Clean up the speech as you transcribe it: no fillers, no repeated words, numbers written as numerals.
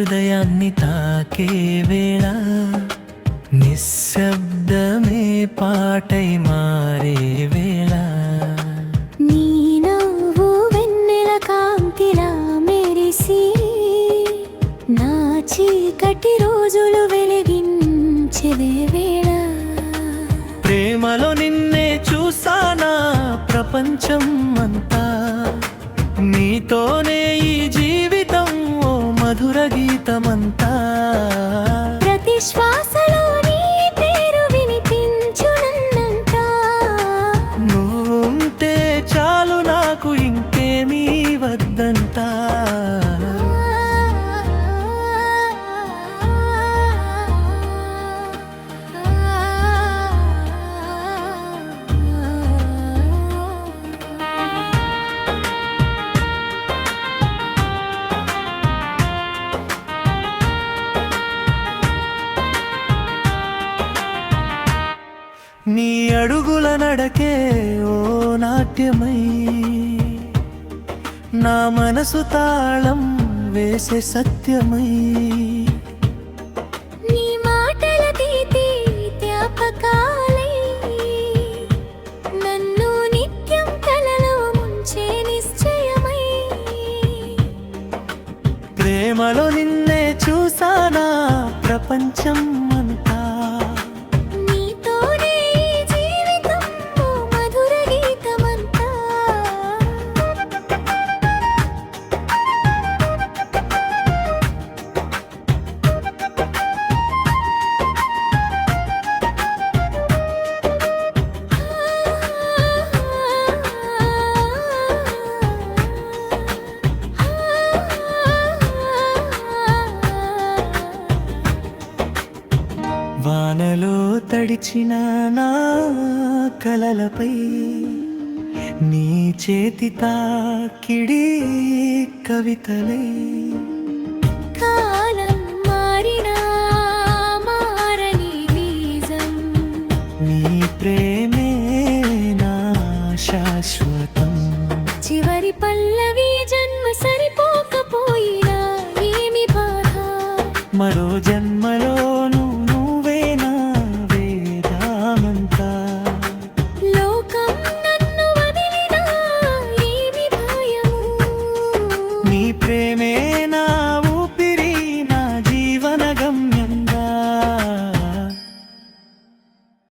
హృదయాన్ని తాకే వేళ నిశ్శబ్దమే పాటై మారే వేళ నీ నవ్వు వెన్నెల కాంతిలా మెరిసి నా చీకటి రోజులు వెలిగించే వేళ ప్రేమలో నిన్నే చూసానా ప్రపంచం అంతా నీతోనే ఈ జీవితం ఓ మధుర గీతమంతా ప్రతి శ్వాసలో నీ పేరు వినిపించునంతా నువ్వు ఉంటే చాలు నాకు ఇంకేమీ వద్దంతా నీ అడుగుల నడకే ఓ నాట్యమై నా మనసు తాళం వేసే సత్యమై నీ మాటల తీపి జ్ఞాపకాలై నన్ను నిత్యం కలలో ముంచే నిశ్చయమై ప్రేమలో నిన్నే చూసానా ప్రపంచం అంతా నీతోనే ఈ జీవితం ఓ మధుర గీతమంతా వానలో తడిచిన నా కలలపై నీ చేతి తాకిడి కవితలై కాలం మారినా మారని బీజం నీ ప్రేమే నా శాశ్వతం చివరి పల్లవి జన్మ సరిపోకపోయినా ఏమి బాధ మరో జన్మలోను